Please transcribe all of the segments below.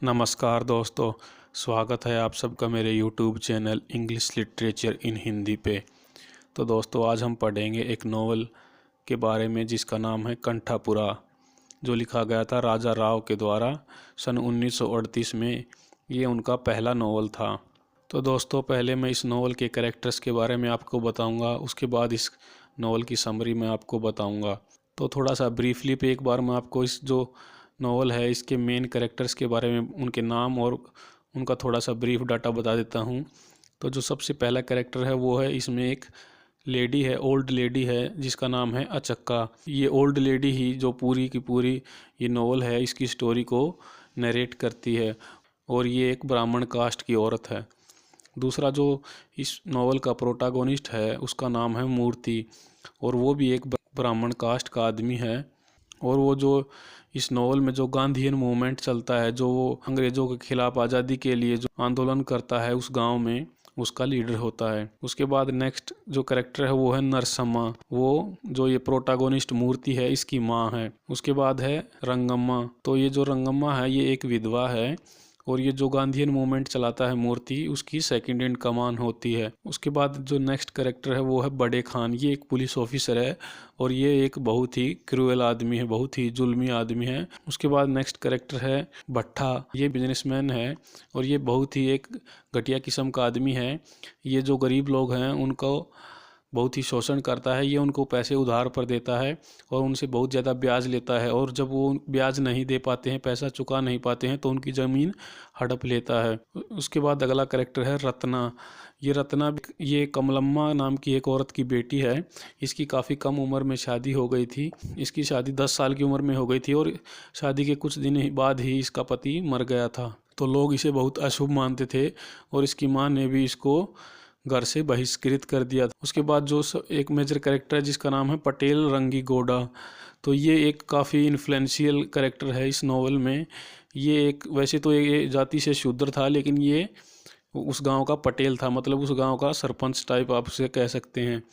नमस्कार दोस्तों, स्वागत है आप सबका मेरे YouTube channel English literature in Hindi पे। तो दोस्तों, आज हम पढ़ेंगे एक नॉवल के बारे में जिसका नाम है कंठापुरा, जो लिखा गया था राजा राव के द्वारा सन 1938 में। ये उनका पहला नॉवल था। तो दोस्तों, पहले मैं इस नॉवल के कैरेक्टर्स के बारे में आपको बताऊंगा, उसके बाद इस नॉवल की समरी मैं आपको बताऊंगा। तो थोड़ा सा ब्रीफली पे एक बार मैं आपको इस जो नॉवल है इसके मेन कैरेक्टर्स के बारे में, उनके नाम और उनका थोड़ा सा ब्रीफ डाटा बता देता हूँ। तो जो सबसे पहला कैरेक्टर है वो है, इसमें एक लेडी है, ओल्ड लेडी है, जिसका नाम है अचक्का। ये ओल्ड लेडी ही जो पूरी की पूरी ये नॉवल है इसकी स्टोरी को नरेट करती है, और ये एक ब्राह्मण कास्ट की औरत है। दूसरा जो इस नॉवल का प्रोटागोनिस्ट है उसका नाम है मूर्ति, और वो भी एक ब्राह्मण कास्ट का आदमी है। और वो जो इस नॉवल में जो गांधीयन मूवमेंट चलता है, जो वो अंग्रेज़ों के खिलाफ आज़ादी के लिए जो आंदोलन करता है उस गांव में, उसका लीडर होता है। उसके बाद नेक्स्ट जो कैरेक्टर है वो है नरसम्मा। वो जो ये प्रोटागोनिस्ट मूर्ति है इसकी माँ है। उसके बाद है रंगम्मा। तो ये जो रंगम्मा है ये एक विधवा है, और ये जो गांधीयन मूवमेंट चलाता है मूर्ति, उसकी सेकंड इन कमान होती है। उसके बाद जो नेक्स्ट कैरेक्टर है वो है बड़े खान। ये एक पुलिस ऑफिसर है, और ये एक बहुत ही क्रूएल आदमी है, बहुत ही जुल्मी आदमी है। उसके बाद नेक्स्ट कैरेक्टर है भट्टा। ये बिजनेसमैन है, और ये बहुत ही एक घटिया किस्म का आदमी है। ये जो गरीब लोग हैं उनको बहुत ही शोषण करता है। ये उनको पैसे उधार पर देता है और उनसे बहुत ज़्यादा ब्याज लेता है, और जब वो ब्याज नहीं दे पाते हैं, पैसा चुका नहीं पाते हैं, तो उनकी ज़मीन हड़प लेता है। उसके बाद अगला कैरेक्टर है रत्ना। ये रत्ना ये कमलम्मा नाम की एक औरत की बेटी है। इसकी काफ़ी कम उम्र में शादी हो गई थी। इसकी शादी 10 साल की उम्र में हो गई थी, और शादी के कुछ दिन बाद ही इसका पति मर गया था। तो लोग इसे बहुत अशुभ मानते थे, और इसकी माँ ने भी इसको घर से बहिष्कृत कर दिया। उसके बाद जो एक मेजर कैरेक्टर है जिसका नाम है पटेल रंगी गोडा। तो ये एक काफ़ी इन्फ्लुएंशियल कैरेक्टर है इस नॉवल में। ये एक वैसे तो ये जाति से शूद्र था, लेकिन ये उस गांव का पटेल था, मतलब उस गांव का सरपंच टाइप आप उसे कह सकते हैं।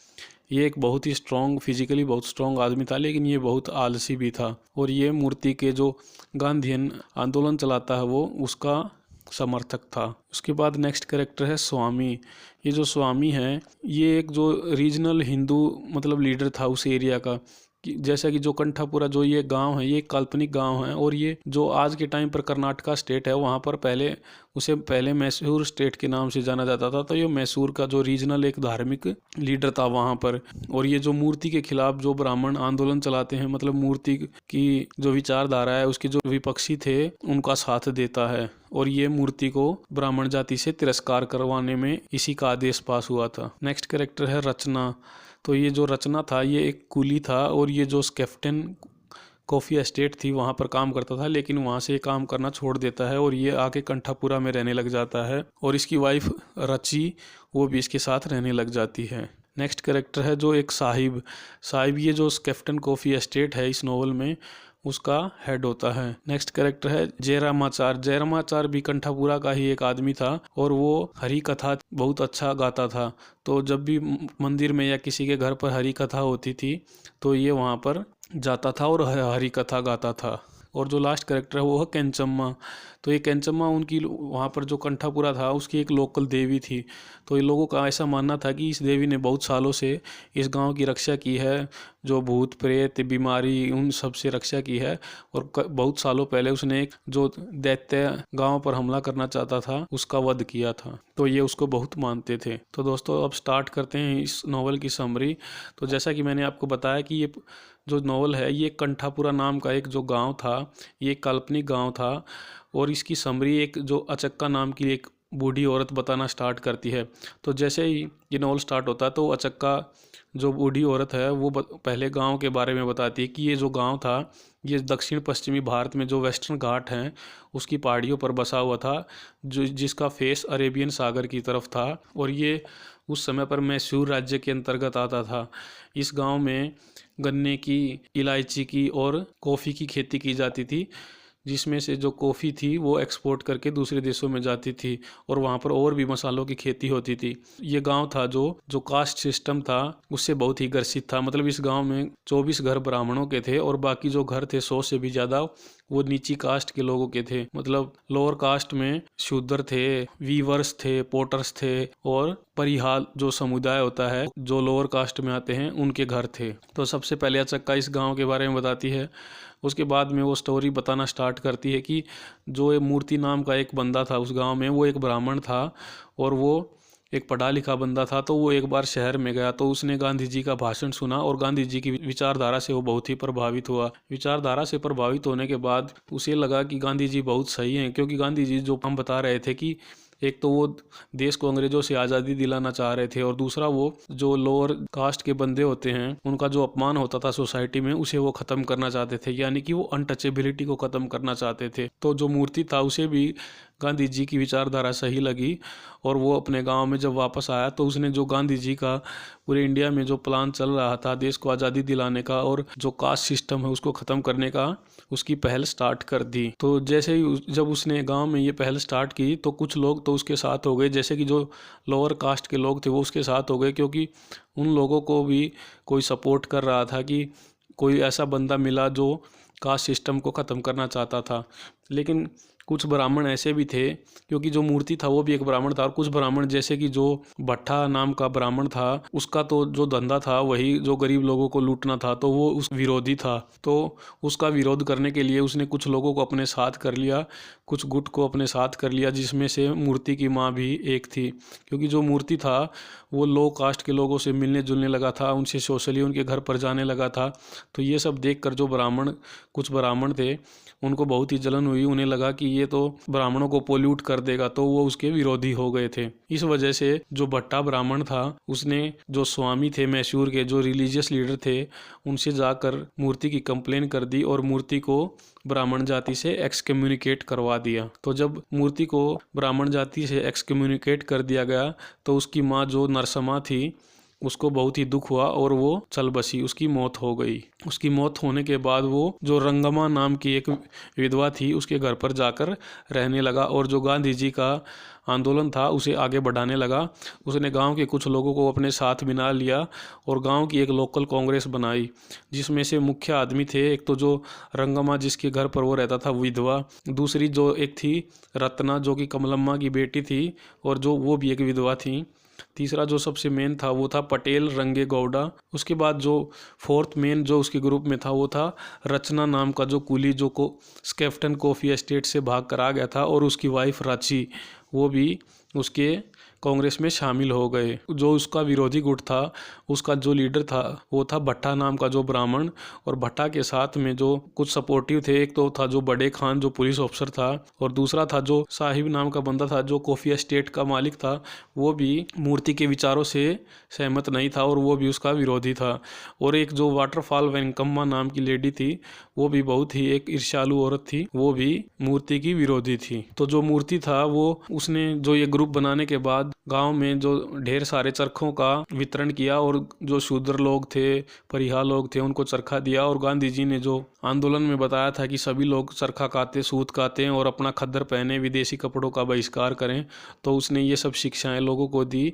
ये एक बहुत ही स्ट्रॉन्ग, फिजिकली बहुत स्ट्रॉन्ग आदमी था, लेकिन ये बहुत आलसी भी था। और ये मूर्ति के जो गांधीयन आंदोलन चलाता है वो उसका समर्थक था। उसके बाद नेक्स्ट कैरेक्टर है स्वामी। ये जो स्वामी है ये एक जो रीजनल हिंदू मतलब लीडर था उस एरिया का। जैसा कि जो कंठापुरा जो ये गांव है, ये एक काल्पनिक गांव है, और ये जो आज के टाइम पर कर्नाटका स्टेट है, वहाँ पर पहले मैसूर स्टेट के नाम से जाना जाता था। तो ये मैसूर का जो रीजनल एक धार्मिक लीडर था वहाँ पर। और ये जो मूर्ति के खिलाफ जो ब्राह्मण आंदोलन चलाते हैं, मतलब मूर्ति की जो विचारधारा है उसके जो विपक्षी थे उनका साथ देता है, और ये मूर्ति को ब्राह्मण जाति से तिरस्कार करवाने में इसी का आदेश पास हुआ था। नेक्स्ट कैरेक्टर है रचना। तो ये जो रचना था ये एक कुली था, और ये जो स्केफ्टन कॉफ़ी एस्टेट थी वहाँ पर काम करता था, लेकिन वहाँ से काम करना छोड़ देता है, और ये आके कंठापुरा में रहने लग जाता है, और इसकी वाइफ रची वो भी इसके साथ रहने लग जाती है। नेक्स्ट कैरेक्टर है जो एक साहिब ये जो स्केफ्टन कॉफ़ी एस्टेट है इस नॉवल में उसका हेड होता है। नेक्स्ट कैरेक्टर है जयरामाचार। जयरामाचार भी कंठापुरा का ही एक आदमी था, और वो हरी कथा बहुत अच्छा गाता था। तो जब भी मंदिर में या किसी के घर पर हरी कथा होती थी तो ये वहाँ पर जाता था और हरी कथा गाता था। और जो लास्ट कैरेक्टर है वो है केंचम्मा। तो ये केंचम्मा उनकी वहाँ पर जो कंठापुरा था उसकी एक लोकल देवी थी। तो ये लोगों का ऐसा मानना था कि इस देवी ने बहुत सालों से इस गांव की रक्षा की है, जो भूत प्रेत बीमारी उन सब से रक्षा की है, और बहुत सालों पहले उसने एक जो दैत्य गांव पर हमला करना चाहता था उसका वध किया था। तो ये उसको बहुत मानते थे। तो दोस्तों, अब स्टार्ट करते हैं इस नॉवल की समरी। तो जैसा कि मैंने आपको बताया कि ये जो नॉवल है ये कंठापुरा नाम का एक जो गांव था, ये एक काल्पनिक गांव था, और इसकी समरी एक जो अचक्का नाम की एक बूढ़ी औरत बताना स्टार्ट करती है। तो जैसे ही ये नॉवल स्टार्ट होता है तो अचक्का जो बूढ़ी औरत है वो पहले गांव के बारे में बताती है कि ये जो गांव था ये दक्षिण पश्चिमी भारत में जो वेस्टर्न घाट हैं उसकी पहाड़ियों पर बसा हुआ था, जो जिसका फेस अरेबियन सागर की तरफ था, और ये उस समय पर मैसूर राज्य के अंतर्गत आता था। इस गांव में गन्ने की, इलायची की और कॉफ़ी की खेती की जाती थी, जिसमें से जो कॉफ़ी थी वो एक्सपोर्ट करके दूसरे देशों में जाती थी और वहाँ पर और भी मसालों की खेती होती थी। ये गांव था जो कास्ट सिस्टम था उससे बहुत ही ग्रसित था। मतलब इस गांव में 24 घर ब्राह्मणों के थे और बाकी जो घर थे 100 से भी ज़्यादा वो नीची कास्ट के लोगों के थे। मतलब लोअर कास्ट में शूद्र थे, वीवर्स थे, पोटर्स थे और परिहाल जो समुदाय होता है जो लोअर कास्ट में आते हैं उनके घर थे। तो सबसे पहले अचक्का इस गांव के बारे में बताती है। उसके बाद में वो स्टोरी बताना स्टार्ट करती है कि जो ये मूर्ति नाम का एक बंदा था उस गांव में, वो एक ब्राह्मण था और वो एक पढ़ा लिखा बंदा था। तो वो एक बार शहर में गया तो उसने गांधी जी का भाषण सुना और गांधी जी की विचारधारा से वो बहुत ही प्रभावित हुआ। विचारधारा से प्रभावित होने के बाद उसे लगा कि गांधी जी बहुत सही हैं, क्योंकि गांधी जी जो हम बता रहे थे कि एक तो वो देश को अंग्रेजों से आज़ादी दिलाना चाह रहे थे और दूसरा वो जो लोअर कास्ट के बंदे होते हैं उनका जो अपमान होता था सोसाइटी में उसे वो ख़त्म करना चाहते थे, यानी कि वो अनटचेबिलिटी को ख़त्म करना चाहते थे। तो जो मूर्ति था उसे भी गांधी जी की विचारधारा सही लगी और वो अपने गांव में जब वापस आया तो उसने जो गांधी जी का पूरे इंडिया में जो प्लान चल रहा था देश को आज़ादी दिलाने का और जो कास्ट सिस्टम है उसको ख़त्म करने का, उसकी पहल स्टार्ट कर दी। तो जैसे ही जब उसने गांव में ये पहल स्टार्ट की तो कुछ लोग तो उसके साथ हो गए, जैसे कि जो लोअर कास्ट के लोग थे वो उसके साथ हो गए, क्योंकि उन लोगों को भी कोई सपोर्ट कर रहा था कि कोई ऐसा बंदा मिला जो कास्ट सिस्टम को ख़त्म करना चाहता था। लेकिन कुछ ब्राह्मण ऐसे भी थे, क्योंकि जो मूर्ति था वो भी एक ब्राह्मण था और कुछ ब्राह्मण जैसे कि जो भट्टा नाम का ब्राह्मण था उसका तो जो धंधा था वही जो गरीब लोगों को लूटना था, तो वो उस विरोधी था। तो उसका विरोध करने के लिए उसने कुछ लोगों को अपने साथ कर लिया, कुछ गुट को अपने साथ कर लिया, जिसमें से मूर्ति की माँ भी एक थी। क्योंकि जो मूर्ति था वो लो कास्ट के लोगों से मिलने जुलने लगा था, उनसे सोशली उनके घर पर जाने लगा था। तो ये सब देखकर जो कुछ ब्राह्मण थे उनको बहुत ही जलन हुई। उन्हें लगा कि ये तो ब्राह्मणों को पोल्यूट कर देगा, तो वो उसके विरोधी हो गए थे। इस वजह से जो भट्टा ब्राह्मण था उसने जो स्वामी थे मैसूर के, जो रिलीजियस लीडर थे, उनसे जाकर मूर्ति की कंप्लेन कर दी और मूर्ति को ब्राह्मण जाति से एक्सकम्युनिकेट करवा दिया। तो जब मूर्ति को ब्राह्मण जाति से एक्सकम्युनिकेट कर दिया गया तो उसकी माँ जो नरसमा थी उसको बहुत ही दुख हुआ और वो चल बसी, उसकी मौत हो गई। उसकी मौत होने के बाद वो जो रंगम्मा नाम की एक विधवा थी उसके घर पर जाकर रहने लगा और जो गांधी जी का आंदोलन था उसे आगे बढ़ाने लगा। उसने गांव के कुछ लोगों को अपने साथ मिला लिया और गांव की एक लोकल कांग्रेस बनाई, जिसमें से मुख्य आदमी थे एक तो जो रंगम्मा जिसके घर पर वो रहता था विधवा, दूसरी जो एक थी रत्ना जो कि कमलम्मा की बेटी थी और जो वो भी एक विधवा थी, तीसरा जो सबसे मेन था वो था पटेल रंगे गौड़ा। उसके बाद जो फोर्थ मेन जो उसके ग्रुप में था वो था रचना नाम का जो कुली जो को स्केफ्टन कॉफ़ी एस्टेट से भाग कर आ गया था और उसकी वाइफ राची, वो भी उसके कांग्रेस में शामिल हो गए। जो उसका विरोधी गुट था उसका जो लीडर था वो था भट्टा नाम का जो ब्राह्मण, और भट्टा के साथ में जो कुछ सपोर्टिव थे, एक तो था जो बड़े खान जो पुलिस ऑफिसर था और दूसरा था जो साहिब नाम का बंदा था जो कॉफ़ी एस्टेट का मालिक था। वो भी मूर्ति के विचारों से सहमत नहीं था और वो भी उसका विरोधी था। और एक जो वाटरफॉल वेंकम्मा नाम की लेडी थी वो भी बहुत ही एक ईर्ष्यालु औरत थी, वो भी मूर्ति की विरोधी थी। तो जो मूर्ति था वो उसने जो ये ग्रुप बनाने के बाद गांव में जो ढेर सारे चरखों का वितरण किया और जो शूद्र लोग थे, परिहा लोग थे, उनको चरखा दिया। और गांधी जी ने जो आंदोलन में बताया था कि सभी लोग चरखा काते, सूत काते और अपना खद्दर पहने, विदेशी कपड़ों का बहिष्कार करें, तो उसने ये सब शिक्षाएं लोगों को दी।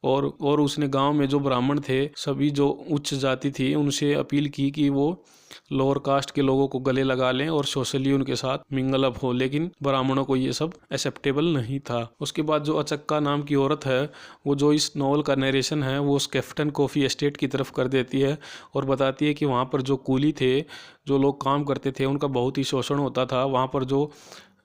और उसने गांव में जो ब्राह्मण थे, सभी जो उच्च जाति थी, उनसे अपील की कि वो लोअर कास्ट के लोगों को गले लगा लें और सोशली उनके साथ मिंगल अप हो। लेकिन ब्राह्मणों को ये सब एक्सेप्टेबल नहीं था। उसके बाद जो अचक्का नाम की औरत है वो जो इस नॉवल का नरेशन है वो स्केफ्टन कॉफ़ी एस्टेट की तरफ कर देती है और बताती है कि वहाँ पर जो कूली थे, जो लोग काम करते थे, उनका बहुत ही शोषण होता था। वहाँ पर जो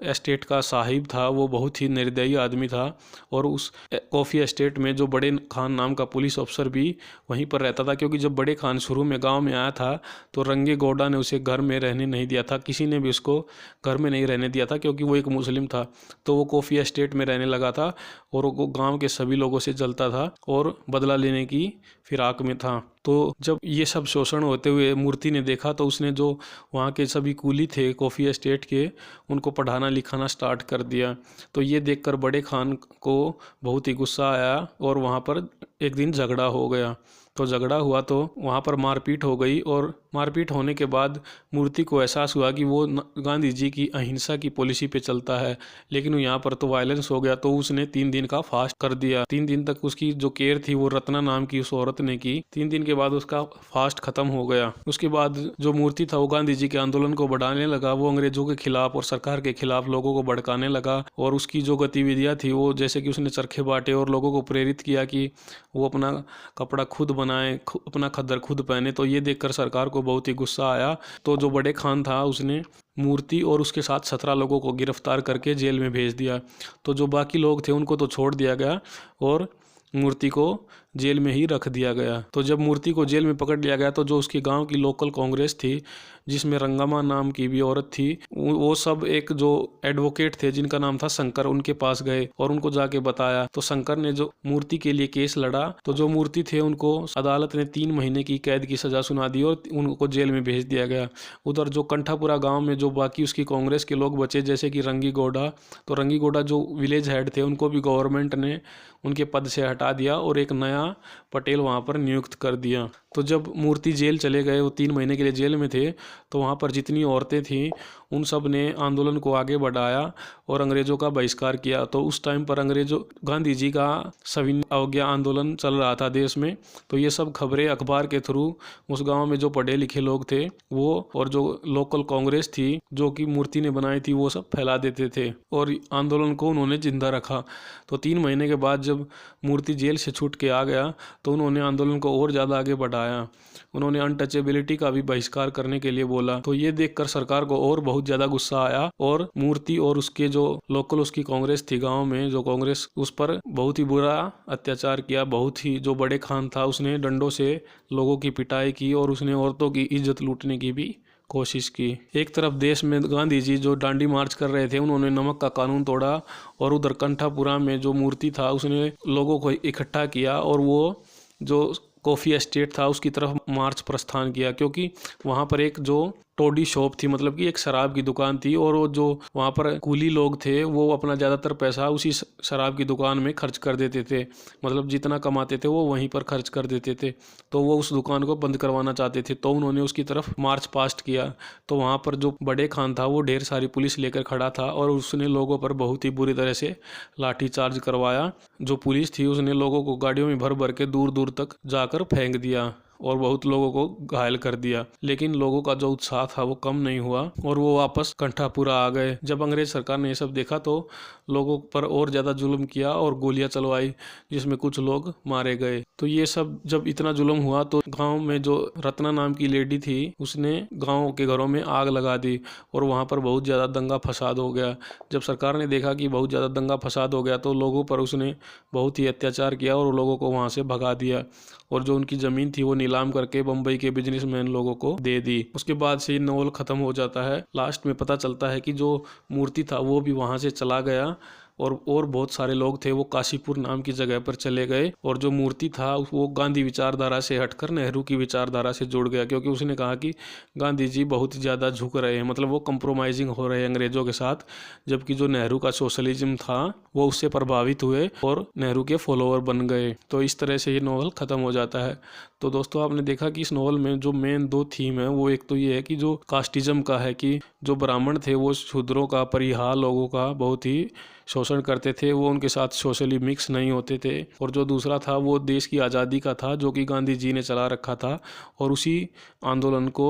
एस्टेट का साहिब था वो बहुत ही निर्दयी आदमी था और उस कॉफ़ी एस्टेट में जो बड़े खान नाम का पुलिस अफसर भी वहीं पर रहता था, क्योंकि जब बड़े खान शुरू में गांव में आया था तो रंगे गौड़ा ने उसे घर में रहने नहीं दिया था, किसी ने भी उसको घर में नहीं रहने दिया था क्योंकि वो एक मुस्लिम था। तो वो कॉफ़ी एस्टेट में रहने लगा था और वो गाँव के सभी लोगों से जलता था और बदला लेने की फिराक में था। तो जब ये सब शोषण होते हुए मूर्ति ने देखा तो उसने जो वहाँ के सभी कूली थे कॉफ़ी एस्टेट के, उनको पढ़ाना लिखाना स्टार्ट कर दिया। तो ये देखकर बड़े खान को बहुत ही गुस्सा आया और वहाँ पर एक दिन झगड़ा हो गया। तो झगड़ा हुआ तो वहाँ पर मारपीट हो गई और मारपीट होने के बाद मूर्ति को एहसास हुआ कि वो गांधी जी की अहिंसा की पॉलिसी पे चलता है, लेकिन यहाँ पर तो वायलेंस हो गया। तो उसने 3 दिन का फास्ट कर दिया। 3 दिन तक उसकी जो केयर थी वो रत्ना नाम की उस औरत ने की। 3 दिन के बाद उसका फास्ट खत्म हो गया। उसके बाद जो मूर्ति था वो गांधी जी के आंदोलन को बढ़ाने लगा। वो अंग्रेजों के खिलाफ और सरकार के खिलाफ लोगों को भड़काने लगा और उसकी जो गतिविधियां थी वो जैसे कि उसने चरखे बांटे और लोगों को प्रेरित किया कि वो अपना कपड़ा खुद बनाए, अपना खद्दर खुद पहने। तो ये देखकर सरकार को बहुत ही गुस्सा आया। तो जो बड़े खान था उसने मूर्ति और उसके साथ 17 लोगों को गिरफ्तार करके जेल में भेज दिया। तो जो बाकी लोग थे उनको तो छोड़ दिया गया और मूर्ति को जेल में ही रख दिया गया। तो जब मूर्ति को जेल में पकड़ लिया गया तो जो उसकी गांव की लोकल कांग्रेस थी, जिसमें रंगम्मा नाम की भी औरत थी, वो सब एक जो एडवोकेट थे जिनका नाम था शंकर, उनके पास गए और उनको जाके बताया। तो शंकर ने जो मूर्ति के लिए केस लड़ा तो जो मूर्ति थे उनको अदालत ने 3 महीने की कैद की सजा सुना दी और उनको जेल में भेज दिया गया। उधर जो कंठापुरा गाँव में जो बाकी उसकी कांग्रेस के लोग बचे जैसे कि रंगी गौड़ा, तो रंगी गौड़ा जो विलेज हेड थे उनको भी गवर्नमेंट ने उनके पद से हटा दिया और एक नया पटेल वहाँ पर नियुक्त कर दिया। तो जब मूर्ति जेल चले गए, वो 3 महीने के लिए जेल में थे, तो वहाँ पर जितनी औरतें थीं उन सब ने आंदोलन को आगे बढ़ाया और अंग्रेज़ों का बहिष्कार किया। तो उस टाइम पर अंग्रेज़ों गांधी जी का सविनय अवज्ञा आंदोलन चल रहा था देश में। तो ये सब खबरें अखबार के थ्रू उस गांव में जो पढ़े लिखे लोग थे वो और जो लोकल कांग्रेस थी जो कि मूर्ति ने बनाई थी वो सब फैला देते थे और आंदोलन को उन्होंने जिंदा रखा। तो 3 महीने के बाद जब मूर्ति जेल से छूट के आ गया तो उन्होंने आंदोलन को और ज़्यादा आगे बढ़ाया। उन्होंने अनटचेबिलिटी का भी बहिष्कार करने के लिए बोला। तो ये देखकर सरकार को और बहुत ज़्यादा गुस्सा आया और मूर्ति और उसके जो लोकल उसकी कांग्रेस थी गांव में, जो कांग्रेस, उस पर बहुत ही बुरा अत्याचार किया। बहुत ही जो बड़े खान था उसने डंडों से लोगों की पिटाई की और उसने औरतों की इज्जत लूटने की भी कोशिश की। एक तरफ देश में गांधी जी जो डांडी मार्च कर रहे थे उन्होंने नमक का कानून तोड़ा और उधर कंठापुरा में जो मूर्ति था उसने लोगों को इकट्ठा किया और वो जो कॉफ़ी एस्टेट था उसकी तरफ मार्च प्रस्थान किया, क्योंकि वहाँ पर एक जो टोडी शॉप थी, मतलब कि एक शराब की दुकान थी और वो जो वहाँ पर कूली लोग थे वो अपना ज़्यादातर पैसा उसी शराब की दुकान में खर्च कर देते थे। मतलब जितना कमाते थे वो वहीं पर खर्च कर देते थे। तो वो उस दुकान को बंद करवाना चाहते थे। तो उन्होंने उसकी तरफ मार्च पास्ट किया। तो वहाँ पर जो बड़े खान था वो ढेर सारी पुलिस लेकर खड़ा था और उसने लोगों पर बहुत ही बुरी तरह से लाठीचार्ज करवाया। जो पुलिस थी उसने लोगों को गाड़ियों में भर भर के दूर दूर तक जाकर फेंक दिया और बहुत लोगों को घायल कर दिया। लेकिन लोगों का जो उत्साह था वो कम नहीं हुआ और वो वापस कंठापुरा आ गए। जब अंग्रेज सरकार ने ये सब देखा तो लोगों पर और ज़्यादा जुल्म किया और गोलियां चलवाई, जिसमें कुछ लोग मारे गए। तो ये सब जब इतना जुल्म हुआ तो गांव में जो रत्ना नाम की लेडी थी उसने गांव के घरों में आग लगा दी और वहाँ पर बहुत ज़्यादा दंगा फसाद हो गया। जब सरकार ने देखा कि बहुत ज़्यादा दंगा फसाद हो गया तो लोगों पर उसने बहुत ही अत्याचार किया और लोगों को वहाँ से भगा दिया और जो उनकी ज़मीन थी वो नीलाम करके बम्बई के बिजनेसमैन लोगों को दे दी। उसके बाद से ये नॉवल ख़त्म हो जाता है। लास्ट में पता चलता है कि जो मूर्ति था वो भी वहाँ से चला गया और बहुत सारे लोग थे वो काशीपुर नाम की जगह पर चले गए और जो मूर्ति था वो गांधी विचारधारा से हटकर नेहरू की विचारधारा से जुड़ गया, क्योंकि उसने कहा कि गांधी जी बहुत ज़्यादा झुक रहे हैं, मतलब वो कंप्रोमाइजिंग हो रहे हैं अंग्रेज़ों के साथ। जबकि जो नेहरू का सोशलिज्म था वो उससे प्रभावित हुए और नेहरू के फॉलोअर बन गए। तो इस तरह से ये नॉवल ख़त्म हो जाता है। तो दोस्तों आपने देखा कि इस नॉवल में जो मेन 2 थीम है वो एक तो ये है कि जो कास्टिज्म का है कि जो ब्राह्मण थे वो शूद्रों का, परिहार लोगों का बहुत ही शोषण करते थे, वो उनके साथ सोशली मिक्स नहीं होते थे। और जो दूसरा था वो देश की आज़ादी का था जो कि गांधी जी ने चला रखा था और उसी आंदोलन को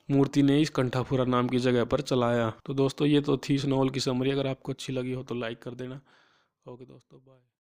मूर्ति ने इस कंठापुरा नाम की जगह पर चलाया। तो दोस्तों ये तो थी इस नॉवल की समरी। अगर आपको अच्छी लगी हो तो लाइक कर देना। ओके दोस्तों, बाय।